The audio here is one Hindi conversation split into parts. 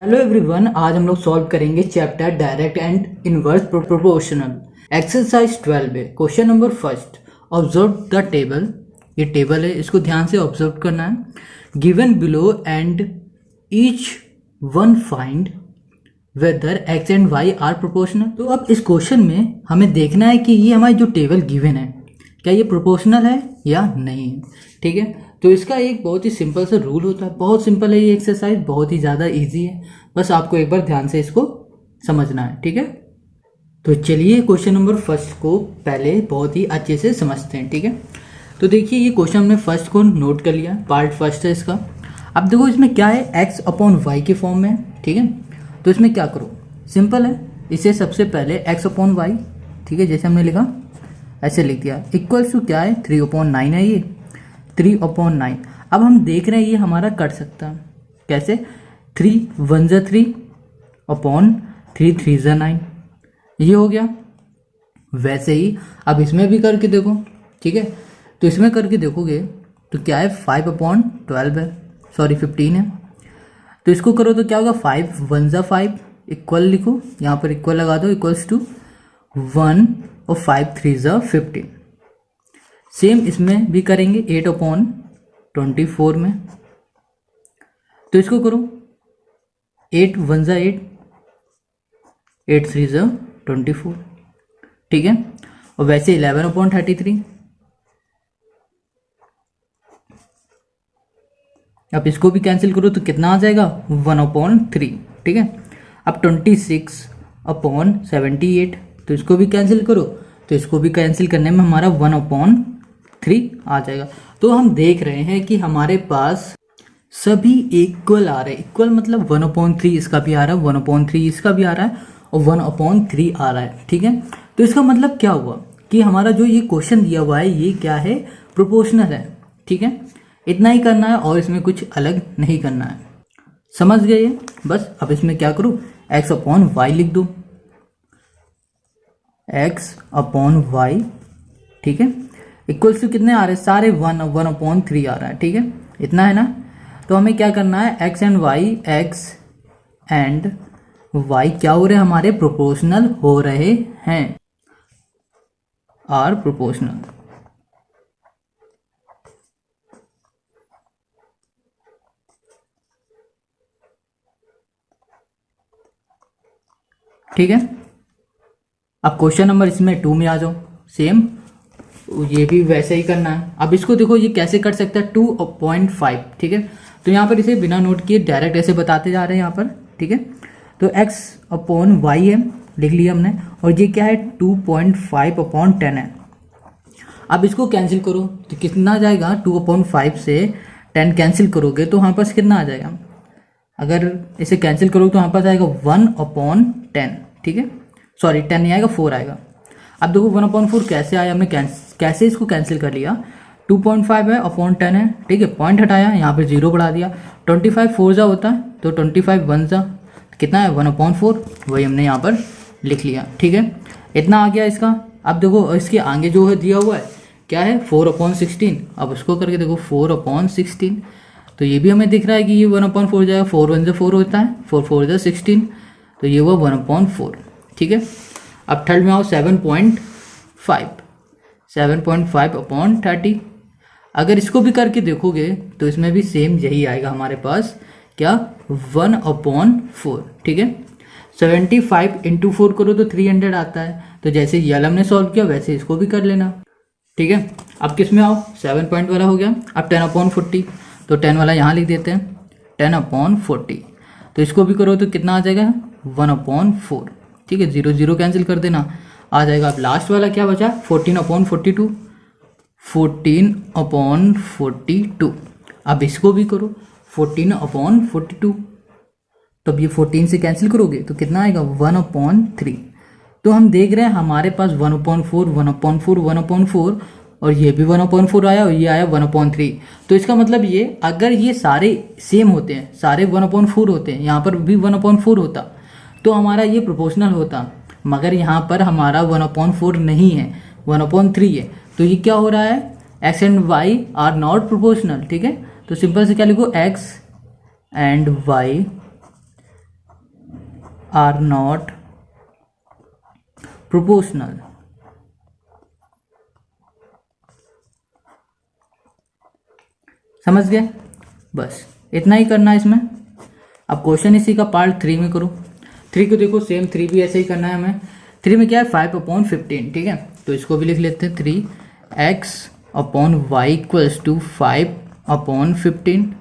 हेलो एवरीवन, आज हम लोग सॉल्व करेंगे chapter direct and inverse proportional exercise 12 है। Question number first, observe the table. ये टेबल है, इसको ध्यान से ऑब्जर्व करना है। Given below and each one find whether x and y are proportional. तो अब इस क्वेश्चन में हमें देखना है कि ये हमारी जो टेबल गिवन है क्या ये प्रोपोर्शनल है या नहीं है। ठीक है, तो इसका एक बहुत ही सिंपल सा रूल होता है। बहुत सिंपल है ये एक्सरसाइज, बहुत ही ज़्यादा इजी है। बस आपको एक बार ध्यान से इसको समझना है। ठीक है, तो चलिए क्वेश्चन नंबर फर्स्ट को पहले बहुत ही अच्छे से समझते हैं। ठीक है, तो देखिए ये क्वेश्चन हमने फर्स्ट को नोट कर लिया, पार्ट फर्स्ट है इसका। अब देखो इसमें क्या है, एक्स अपॉन वाई के फॉर्म में है। ठीक है, तो इसमें क्या करो, सिंपल है, इसे सबसे पहले एक्स अपॉन वाई, ठीक है, जैसे हमने लिखा ऐसे लिख दिया, इक्वल्स टू क्या है 3/9 है, ये 3/9। अब हम देख रहे हैं ये हमारा कट सकता है कैसे, 3 1 जा 3 अपॉन 3 3 जा 9, ये हो गया। वैसे ही अब इसमें भी करके देखो। ठीक है, तो इसमें करके देखोगे तो क्या है 5/12 है, सॉरी 15 है। तो इसको करो तो क्या होगा, 5 1 जा 5 इक्वल लिखो, यहाँ पर इक्वल लगा दो, इक्वल्स टू 1 और 5 3 जा 15। सेम इसमें भी करेंगे 8/24 में। तो इसको करो 8 1 जा 8, 8 3 जा 24। ठीक है, और वैसे 11/33। अब इसको भी कैंसिल करो तो कितना आ जाएगा 1/3। ठीक है, अब 26/78, तो इसको भी कैंसिल करो, तो इसको भी कैंसिल करने में हमारा 1/3 आ जाएगा। तो हम देख रहे हैं कि हमारे पास सभी इक्वल आ रहे हैं। इक्वल मतलब 1/3 इसका भी आ रहा है, 1/3 इसका भी आ रहा है और 1/3 आ रहा है। ठीक है, तो इसका मतलब क्या हुआ कि हमारा जो ये क्वेश्चन दिया हुआ है ये क्या है, प्रोपोर्शनल है। ठीक है, इतना ही करना है और इसमें कुछ अलग नहीं करना है। समझ गए बस। अब इसमें क्या करूँ, x/y लिख दो, x/y। ठीक है, इक्वल्स टू कितने आ रहे हैं, सारे 1/3 आ रहा है। ठीक है, इतना है ना। तो हमें क्या करना है, x एंड y क्या हो रहे हैं, हमारे प्रोपोर्शनल हो रहे हैं, आर प्रोपोर्शनल। ठीक है, अब क्वेश्चन नंबर इसमें 2 में आ जाओ, सेम ये भी वैसे ही करना है। अब इसको देखो ये कैसे कर सकता है, 2/5। ठीक है, तो यहाँ पर इसे बिना नोट किए डायरेक्ट ऐसे बताते जा रहे हैं यहाँ पर। ठीक है, तो x/y है, लिख लिया हमने, और ये क्या है 2.5/10 है। अब इसको कैंसिल करो तो कितना जाएगा, 2/5 से 10 कैंसिल करोगे तो हमारे पास कितना आ जाएगा, अगर इसे कैंसिल करो तो हमारे पास आएगा 1/10। ठीक है, सॉरी 10 नहीं आएगा, 4 आएगा। अब देखो 1/4 कैसे आया, हमने कैसे इसको कैंसिल कर लिया, 2.5 है अपॉन 10 है। ठीक है, पॉइंट हटाया, यहाँ पे 0 बढ़ा दिया, 25 4 जा होता है तो 25 1 जा कितना है 1/4, वही हमने यहाँ पर लिख लिया। ठीक है, इतना आ गया इसका। अब देखो इसके आगे जो है दिया हुआ है क्या है 4/16। अब उसको करके देखो 4/16, तो ये भी हमें दिख रहा है कि ये 1/4 जाएगा, 4 1 जा 4 होता है, 4 4 जा 16, तो ये हुआ 1/4। ठीक है, अब थर्ड में आओ 7.5/30। अगर इसको भी करके देखोगे तो इसमें भी सेम यही आएगा हमारे पास, क्या 1/4। ठीक है, 75 × 4 करो तो 300 आता है। तो जैसे ये वाला हमने सॉल्व किया वैसे इसको भी कर लेना। ठीक है, अब किस में आओ, 7 पॉइंट वाला हो गया। अब 10/40, तो 10 वाला यहाँ लिख देते हैं, 10/40। तो इसको भी करो तो कितना आ जाएगा 1/4। ठीक है, 0 0 कैंसिल कर देना, आ जाएगा। अब लास्ट वाला क्या बचा, 14/42, 14/42। अब इसको भी करो 14/42, तब ये 14 से कैंसिल करोगे तो कितना आएगा 1/3। तो हम देख रहे हैं हमारे पास 1/4 1/4 1/4 और ये भी 1/4 आया और ये आया 1/3। तो इसका मतलब ये, अगर ये सारे सेम होते हैं, सारे 1/4 होते हैं, यहाँ पर भी 1/4 होता तो हमारा ये प्रोपोर्शनल होता। मगर यहाँ पर हमारा 1/4 नहीं है, 1/3 है। तो ये क्या हो रहा है, x and y are not proportional. ठीक है, तो सिंपल से क्या लिखो, x and y are not proportional. समझ गए? बस इतना ही करना है इसमें। अब क्वेश्चन इसी का पार्ट 3 में करो। 3 को देखो सेम 3 भी ऐसे ही करना है हमें। 3 में क्या है 5/15, ठीक है, तो इसको भी लिख लेते हैं 3x/y इक्वल्स टू 5/15।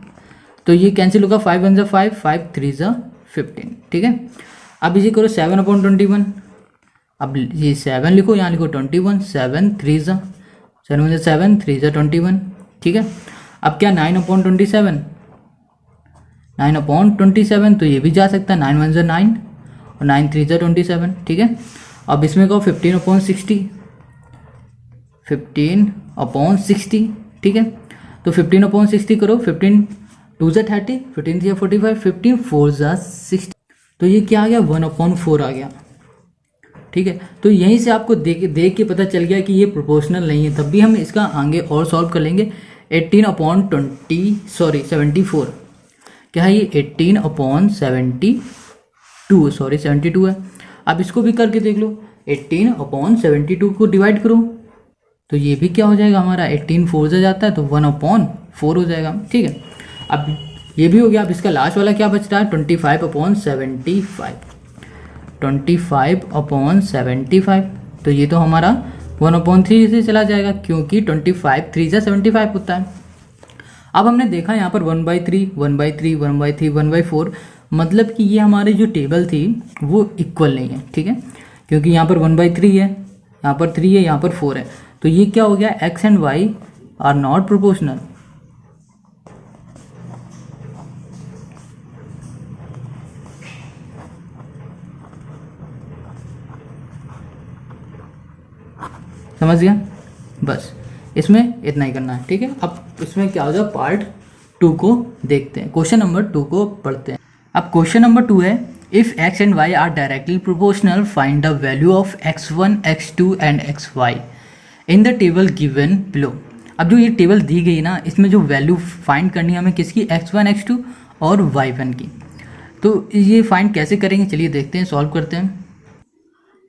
तो ये कैंसिल होगा, 5 1 5, 5 3 15, ठीक है। अब इसे करो 7/21। अब ये 7 लिखो, यहाँ लिखो 21, 7 3 7 3 21, ठीक है। अब क्या 9/27, 9/27, तो ये भी जा सकता है, 9 1 9 और 9 3 27, ठीक है। अब इसमें कहो 15/60, 15/60, ठीक है। तो 15/60 करो, 15 2 30, 15 3 45, 15 4 60, तो ये क्या आ गया 1/4 आ गया, ठीक है। तो यहीं से आपको देख के पता चल गया कि ये प्रोपोर्शनल नहीं है। तब भी हम इसका आगे और सॉल्व कर लेंगे। 74, क्या है ये 72 है। अब इसको भी करके देख लो, 18/72 को डिवाइड करो, तो ये भी क्या हो जाएगा हमारा 18 4 से जाता है तो 1/4 हो जाएगा, ठीक है। अब ये भी हो गया। अब इसका लास्ट वाला क्या बच रहा है 25/75, 25/75, तो ये तो हमारा 1/3 से चला जाएगा, क्योंकि 25 3 से 75 होता है। अब हमने देखा यहाँ पर 1/3, 1/3, 1/3, 1/4, मतलब कि ये हमारी जो टेबल थी वो इक्वल नहीं है, ठीक है, क्योंकि यहाँ पर 1/3 है, यहाँ पर 3 है, यहाँ पर 4 है। तो ये क्या हो गया x and y are not proportional. समझ गया? बस इसमें इतना ही करना है, ठीक है। अब इसमें क्या हो जाए पार्ट 2 को देखते हैं, क्वेश्चन नंबर 2 को पढ़ते हैं। अब क्वेश्चन नंबर 2 है, if x and y are directly proportional find the value of x1 x2 and xy in the table given below. अब जो ये टेबल दी गई ना, इसमें जो वैल्यू फाइंड करनी है हमें किसकी, x1 x2 और y1 की। तो ये फाइंड कैसे करेंगे, चलिए देखते हैं, सॉल्व करते हैं।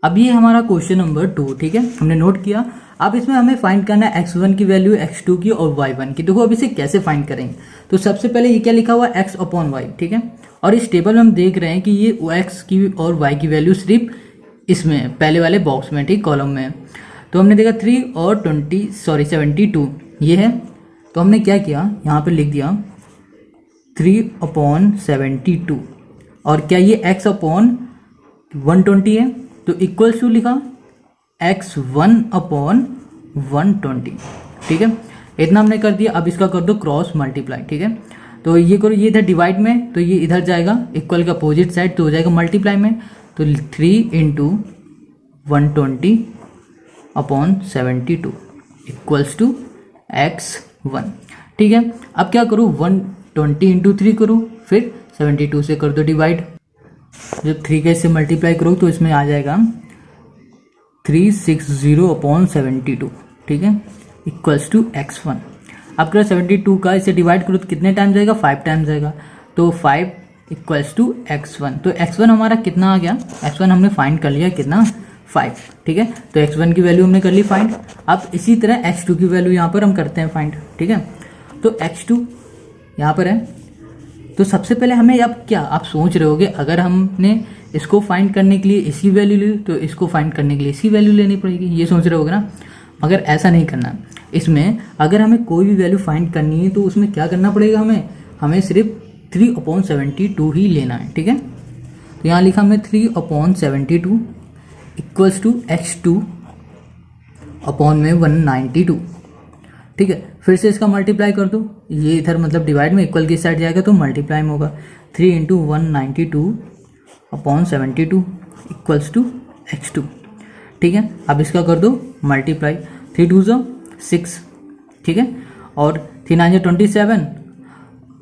अब ये हमारा क्वेश्चन नंबर 2, ठीक है, हमने नोट किया। अब इसमें हमें फाइंड करना है x1 की वैल्यू, x2 की और y1 की। देखो अब इसे कैसे फाइंड करेंगे, तो सबसे पहले ये क्या लिखा हुआ है x/y, ठीक है। और इस टेबल में हम देख रहे हैं कि ये x की और y की वैल्यू सिर्फ इसमें पहले वाले बॉक्स में, ठीक, कॉलम में। तो हमने देखा 3 और 72 ये है। तो हमने क्या किया, यहाँ पे लिख दिया 3/72, और क्या ये x/120 है, तो इक्वल्स टू लिखा x1/120, ठीक है। इतना हमने कर दिया। अब इसका कर दो क्रॉस मल्टीप्लाई, ठीक है। तो ये करो, ये इधर डिवाइड में, तो ये इधर जाएगा इक्वल का अपोजिट साइड, तो हो जाएगा मल्टीप्लाई में। तो 3 × 120/72 इक्वल्स टू x1, ठीक है। अब क्या करो 120 × 3 करो, फिर 72 से कर दो डिवाइड। जब 3 के से मल्टीप्लाई करो तो इसमें आ जाएगा 360/72, ठीक है, इक्वल्स टू x1। अब करो 72 का इसे डिवाइड करो तो कितने टाइम जाएगा, 5 टाइम जाएगा, तो 5 इक्वल्स टू x1। तो x1 हमारा कितना आ गया, x1 हमने फाइंड कर लिया कितना, 5, ठीक है। तो x1 की वैल्यू हमने कर ली फाइंड। अब इसी तरह x2 की वैल्यू यहाँ पर हम करते हैं फाइंड, ठीक है। तो x2 यहाँ पर है, तो सबसे पहले हमें अब क्या, आप सोच रहे होगे अगर हमने इसको फाइंड करने के लिए इसकी वैल्यू ली तो इसको फाइंड करने के लिए इसकी वैल्यू लेनी पड़ेगी, ये सोच रहे होगे ना। मगर ऐसा नहीं करना। इसमें अगर हमें कोई भी वैल्यू फाइंड करनी है तो उसमें क्या करना पड़ेगा, हमें सिर्फ 3/72 ही लेना है, ठीक है। तो यहाँ लिखा हमने 3/72 इक्वल्स टू x2/192, ठीक है। फिर से इसका मल्टीप्लाई कर दो, ये इधर मतलब डिवाइड में, इक्वल की साइड जाएगा तो मल्टीप्लाई में होगा। 3 × 192/72 इक्वल्स टू x2, ठीक है। अब इसका कर दो मल्टीप्लाई, 3 2 6, ठीक है, और 3 9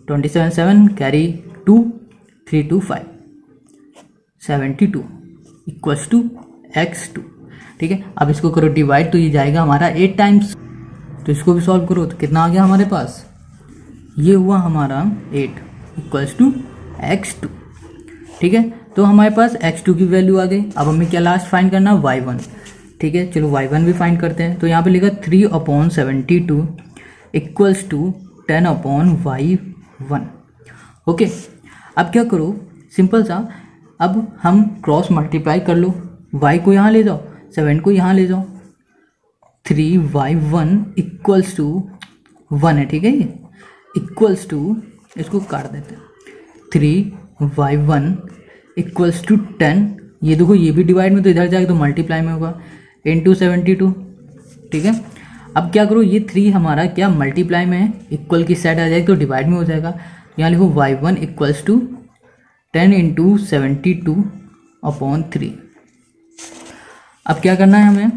27, 7 कैरी 2, 3 2 5, 72 इक्वल्स टू x2, ठीक है। अब इसको करो डिवाइड, तो ये जाएगा हमारा 8 टाइम्स। तो इसको भी सॉल्व करो तो कितना आ गया हमारे पास, ये हुआ हमारा 8 इक्वल्स टू x2, ठीक है। तो हमारे पास x2 की वैल्यू आ गई। अब हमें क्या लास्ट फाइंड करना, y1। ठीक है, चलो y1 भी फाइंड करते हैं। तो यहाँ पे लिखा 3/72 इक्वल्स टू 10/y1। ओके, अब क्या करो, सिंपल सा, अब हम क्रॉस मल्टीप्लाई कर लो, y को यहाँ ले जाओ, 7 को यहाँ ले जाओ, 3y1 इक्वल्स टू 1 है। ठीक है, ये इक्वल्स टू, इसको काट देते हैं, 3y1 इक्वल्स टू 10। ये देखो, ये भी डिवाइड में तो इधर जाएगा तो मल्टीप्लाई में होगा, इंटू 72। ठीक है, अब क्या करो, ये 3 हमारा क्या मल्टीप्लाई में है, इक्वल की साइड आ जाएगी तो डिवाइड में हो जाएगा। यहाँ लिखो y1 इक्वल्स टू 10 इंटू 72/3। अब क्या करना है हमें,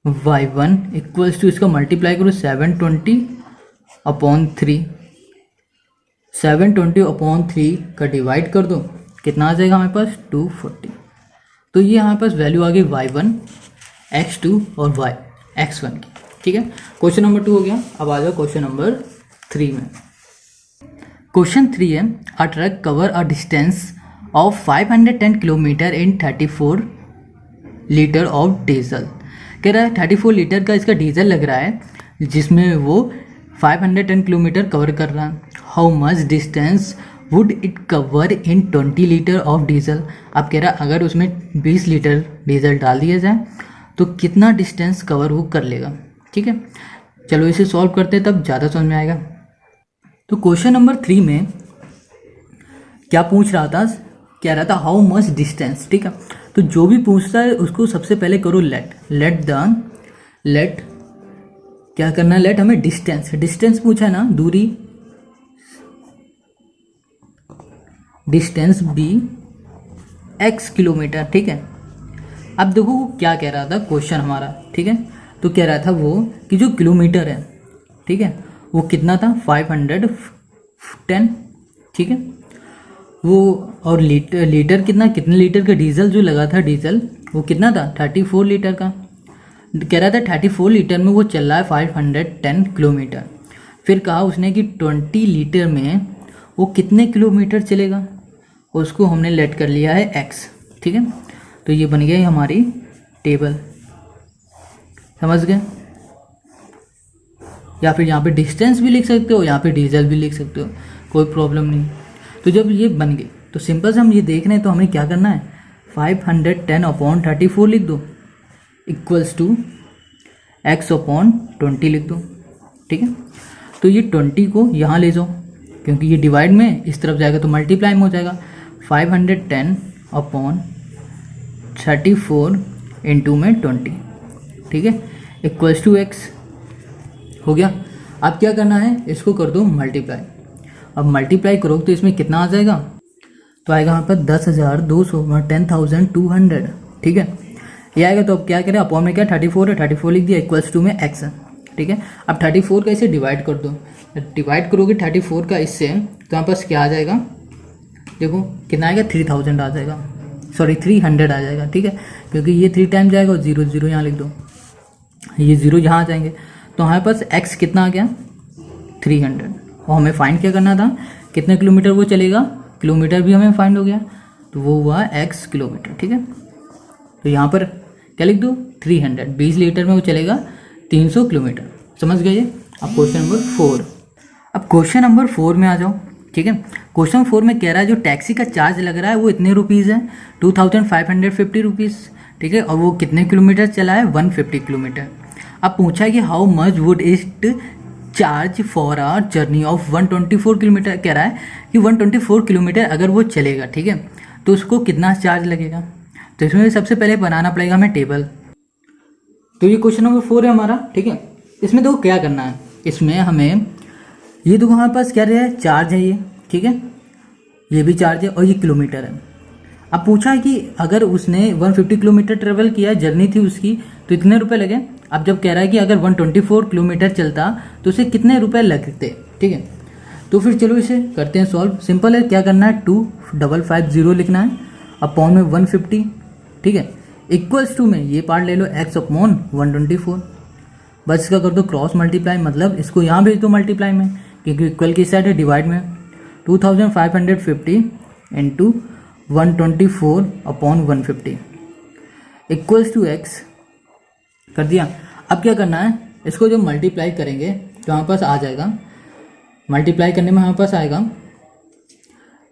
y1 इक्वल्स टू, इसका मल्टीप्लाई करो 720/3, 720/3 का डिवाइड कर दो, कितना आ जाएगा हमारे पास, 240। तो ये हमारे पास वैल्यू आ गई y1, x2 और x1 की। ठीक है, क्वेश्चन नंबर 2 हो गया। अब आ जाओ क्वेश्चन नंबर 3 में। क्वेश्चन 3 है, a truck cover a distance of 510 kilometre in 34 litre of diesel. कह रहा है 34 लीटर का इसका डीजल लग रहा है, जिसमें वो 510 किलोमीटर कवर कर रहा है। How much distance would it cover in 20 litre of diesel. अब कह रहा है अगर उसमें 20 लीटर डीजल डाल दिया जाए तो कितना डिस्टेंस कवर वो कर लेगा। ठीक है, चलो इसे सॉल्व करते हैं, तब ज़्यादा समझ में आएगा। तो क्वेश्चन नंबर 3 में क्या पूछ रहा था, कह रहा था हाउ मच डिस्टेंस। ठीक है, तो जो भी पूछता है उसको सबसे पहले करो लेट क्या करना है, लेट हमें डिस्टेंस पूछा है ना, दूरी, डिस्टेंस बी x किलोमीटर। ठीक है, अब देखो वो क्या कह रहा था क्वेश्चन हमारा। ठीक है, तो कह रहा था वो कि जो किलोमीटर है, ठीक है, वो कितना था, 510। ठीक है, वो और लीटर कितने लीटर का डीजल जो लगा था, डीजल वो कितना था, 34 लीटर का। कह रहा था 34 लीटर में वो चल रहा है 510 किलोमीटर। फिर कहा उसने कि 20 लीटर में वो कितने किलोमीटर चलेगा, उसको हमने लेट कर लिया है x। ठीक है, तो ये बन गई हमारी टेबल, समझ गए। या फिर यहाँ पे डिस्टेंस भी लिख सकते हो, यहाँ पे डीजल भी लिख सकते हो, कोई प्रॉब्लम नहीं। तो जब ये बन गई तो सिंपल से हम ये देख रहे हैं, तो हमें क्या करना है, 510/34 लिख दो इक्वल्स टू x/20 लिख दो। ठीक है, तो ये 20 को यहाँ ले जाओ, क्योंकि ये डिवाइड में इस तरफ जाएगा तो मल्टीप्लाई में हो जाएगा। 510/34 इंटू में 20, ठीक है, इक्वल्स टू x हो गया। अब क्या करना है, इसको कर दो मल्टीप्लाई। अब मल्टीप्लाई करो तो इसमें कितना आ जाएगा, तो आएगा यहाँ पर 10,200 10,200। ठीक है, ये आएगा। तो अब क्या करें, अपॉन में क्या 34 है, 34 लिख दिया, इक्वल्स टू में x है। ठीक है, अब 34 का इसे डिवाइड कर दो, डिवाइड करोगे 34 का इससे तो यहाँ पास क्या आ जाएगा, देखो कितना आएगा, 3000 आ जाएगा, सॉरी 300 आ जाएगा। ठीक है, क्योंकि ये 3 टाइम जाएगा और 0 0 यहाँ लिख दो, ये 0 यहाँ आ जाएंगे। तो हमारे पास x कितना आ गया, 300। और हमें फाइंड क्या करना था, कितने किलोमीटर वो चलेगा, किलोमीटर भी हमें फाइंड हो गया, तो वो हुआ x किलोमीटर। ठीक है, तो यहाँ पर क्या लिख दो, 300, 20 लीटर में वो चलेगा 300 किलोमीटर। समझ गए। अब क्वेश्चन नंबर 4। अब क्वेश्चन नंबर 4 में आ जाओ। ठीक है, क्वेश्चन 4 में कह रहा है जो टैक्सी का चार्ज लग रहा है वो इतने रुपीज़ है, 2550 रुपीज़। ठीक है, और वो कितने किलोमीटर चला है, 150 किलोमीटर। अब पूछा है कि how much would it charge for a journey of 124 kilometre. कह रहा है कि 124 किलोमीटर अगर वो चलेगा, ठीक है, तो उसको कितना चार्ज लगेगा। तो इसमें सबसे पहले बनाना पड़ेगा हमें टेबल। तो ये क्वेश्चन नंबर 4 है हमारा। ठीक है, इसमें देखो क्या करना है, इसमें हमें ये देखो हमारे पास क्या है, चार्ज है ये, ठीक है, ये भी चार्ज है और ये किलोमीटर है। अब पूछा है कि अगर उसने 150 किलोमीटर ट्रेवल किया, जर्नी थी उसकी, तो इतने रुपए लगे। अब जब कह रहा है कि अगर 124 किलोमीटर चलता तो उसे कितने रुपए लगते। ठीक है, तो फिर चलो इसे करते हैं सॉल्व। सिंपल है, क्या करना है, 2550 लिखना है, अपॉन में 150। ठीक है, इक्वल्स टू में ये पार्ट ले लो, x/124। बस इसका कर दो क्रॉस मल्टीप्लाई, मतलब इसको यहाँ भेज दो मल्टीप्लाई में, क्योंकि इक्वल की साइड है, डिवाइड में 2550 इंटू 124/150 इक्वल्स टू x कर दिया। अब क्या करना है, इसको जब मल्टीप्लाई करेंगे तो हमारे पास आ जाएगा, मल्टीप्लाई करने में हमारे पास आएगा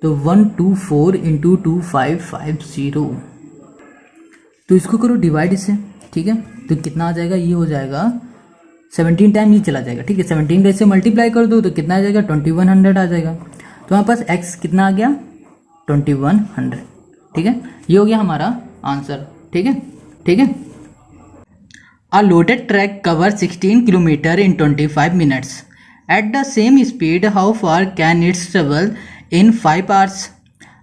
तो 124 इंटू 2550, तो इसको करो डिवाइड इससे, ठीक है। तो कितना आ जाएगा, ये हो जाएगा 17 टाइम ये चला जाएगा, ठीक है। 17 का इससे मल्टीप्लाई कर दो तो कितना आ जाएगा, 2100 आ जाएगा। तो हमारे पास x कितना आ गया, 2100, ठीक है। ये हो गया हमारा आंसर, ठीक है, ठीक है। A loaded track covers 16 kilometer in 25 minutes. At the same speed, how far can it travel in 5 hours?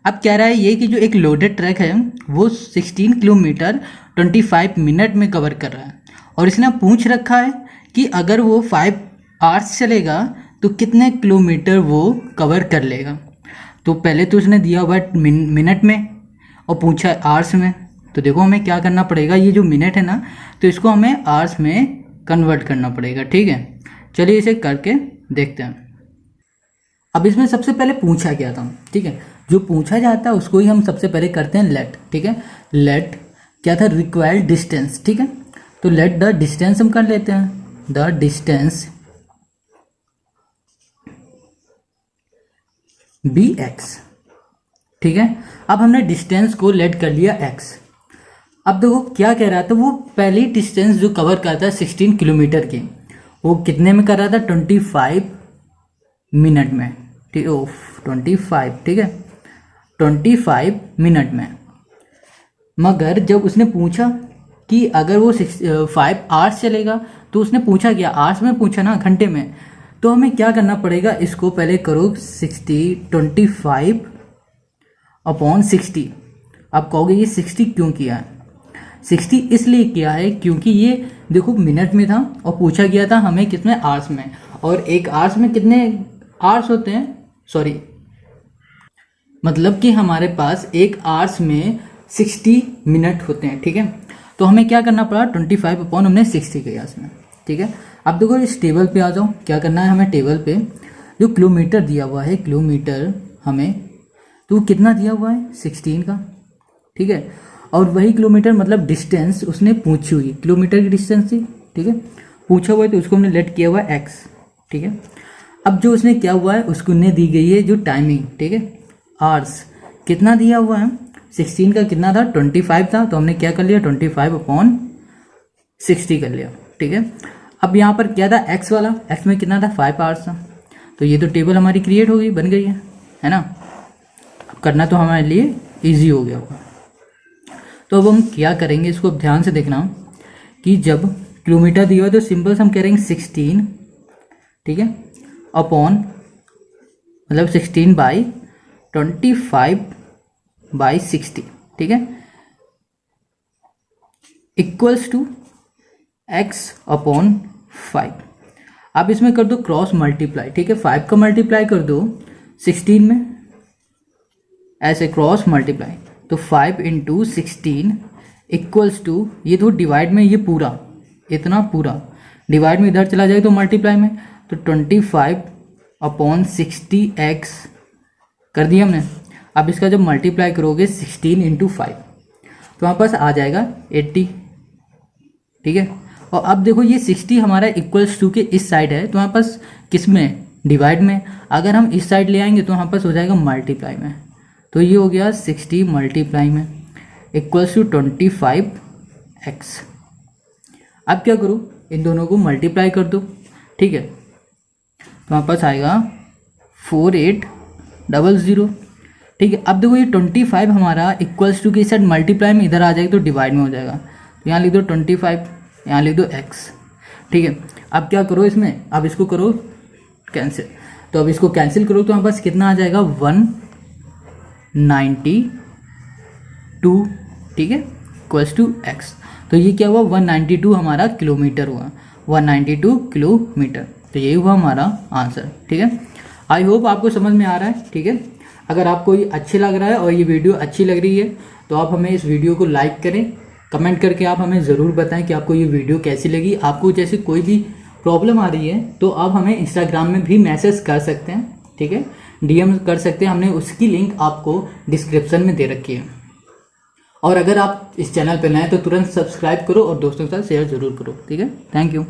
अब कह रहा है ये कि जो एक लोडेड ट्रैक है वो 16 किलोमीटर 25 मिनट में कवर कर रहा है, और इसने पूछ रखा है कि अगर वो 5 आवर्स चलेगा तो कितने किलोमीटर वो कवर कर लेगा। तो पहले तो उसने दिया हुआ है मिनट में और पूछा है आवर्स में, तो देखो हमें क्या करना पड़ेगा, ये जो मिनट है ना तो इसको हमें आवर्स में कन्वर्ट करना पड़ेगा, ठीक है। चलिए इसे करके देखते हैं। अब इसमें सबसे पहले पूछा क्या था, ठीक है, जो पूछा जाता है उसको ही हम सबसे पहले करते हैं लेट, ठीक है। लेट क्या था, रिक्वायर्ड डिस्टेंस, ठीक है। तो लेट द डिस्टेंस हम कर लेते हैं, द डिस्टेंस बी एक्स, ठीक है। अब हमने डिस्टेंस को लेट कर लिया एक्स। अब देखो क्या कह रहा था, वो पहली डिस्टेंस जो कवर करता है 16 किलोमीटर की, वो कितने में कर रहा था, 25 मिनट में, ठीक है, 25, ठीक है, 25 मिनट में। मगर जब उसने पूछा कि अगर वो 5 आवर्स चलेगा, तो उसने पूछा क्या, आवर्स में पूछा ना, घंटे में। तो हमें क्या करना पड़ेगा, इसको पहले करो 25/60। आप कहोगे ये 60 क्यों किया है, 60 इसलिए किया है क्योंकि ये देखो मिनट में था और पूछा गया था हमें कितने आवर्स में, और एक आवर्स में कितने आवर्स होते हैं, सॉरी मतलब कि हमारे पास एक आवर्स में 60 मिनट होते हैं, ठीक है। तो हमें क्या करना पड़ा, 25 हमने 60 किया इसमें, ठीक है। अब देखो इस टेबल पे आ जाओ, क्या करना है हमें, टेबल पे जो किलोमीटर दिया हुआ है, किलोमीटर हमें तो कितना दिया हुआ है 16 का, ठीक है। और वही किलोमीटर मतलब डिस्टेंस उसने पूछी हुई, किलोमीटर की डिस्टेंस थी, ठीक है, पूछा हुआ है तो उसको हमने लेट किया हुआ है एक्स, ठीक है। अब जो उसने क्या हुआ है उसको ने दी गई है जो टाइमिंग, ठीक है, आवर्स कितना दिया हुआ है, 16 का कितना था, 25 था, तो हमने क्या कर लिया 25/60 कर लिया, ठीक है। अब यहाँ पर क्या था एक्स वाला, एक्स में कितना था 5 आवर्स था, तो ये तो टेबल हमारी क्रिएट हो गई, बन गई है ना। अब करना तो हमारे लिए ईजी हो गया होगा। तो अब हम क्या करेंगे, इसको ध्यान से देखना कि जब किलोमीटर दिया हो तो सिंपल से हम करेंगे 16, ठीक है, अपॉन मतलब 16/25/60, ठीक है, इक्वल्स टू x/5। आप इसमें कर दो क्रॉस मल्टीप्लाई, ठीक है, 5 का मल्टीप्लाई कर दो 16 में, ऐसे क्रॉस मल्टीप्लाई, तो 5 × 16 इक्वल्स टू, ये तो डिवाइड में ये पूरा इतना पूरा डिवाइड में इधर चला जाए तो मल्टीप्लाई में, तो 25/60x कर दिया हमने। अब इसका जब मल्टीप्लाई करोगे 16 × 5 तो हमारे पास आ जाएगा 80, ठीक है। और अब देखो ये 60 हमारा इक्वल्स टू के इस साइड है, तो हमारे पास किस में, डिवाइड में। अगर हम इस साइड ले आएंगे तो हमारे पास हो जाएगा मल्टीप्लाई में, तो ये हो गया 60 मल्टीप्लाई में इक्वल्स टू 25x। अब क्या करो, इन दोनों को मल्टीप्लाई कर दो, ठीक है, तो हमारे पास आएगा 4800, ठीक है। अब देखो ये 25 हमारा इक्वल्स टू के इस साइड मल्टीप्लाई में इधर आ जाएगा तो डिवाइड में हो जाएगा, तो यहाँ लिख दो 25, यहाँ लिख दो x, ठीक है। अब क्या करो इसमें, अब इसको करो कैंसिल, तो अब इसको कैंसिल करो तो हमारे पास कितना आ जाएगा 192, ठीक है, इक्वल्स टू x। तो ये क्या हुआ 192 हमारा किलोमीटर हुआ, 192 किलोमीटर, तो यही हुआ हमारा आंसर, ठीक है। आई होप आपको समझ में आ रहा है, ठीक है। अगर आपको ये अच्छी लग रहा है और ये वीडियो अच्छी लग रही है तो आप हमें इस वीडियो को लाइक करें, कमेंट करके आप हमें ज़रूर बताएं कि आपको ये वीडियो कैसी लगी। आपको जैसे कोई भी प्रॉब्लम आ रही है तो आप हमें इंस्टाग्राम में भी मैसेज कर सकते हैं, ठीक है। DM कर सकते हैं, हमने उसकी लिंक आपको डिस्क्रिप्शन में दे रखी है। और अगर आप इस चैनल पर नए हैं तो तुरंत सब्सक्राइब करो और दोस्तों के साथ शेयर ज़रूर करो। ठीक है, थैंक यू।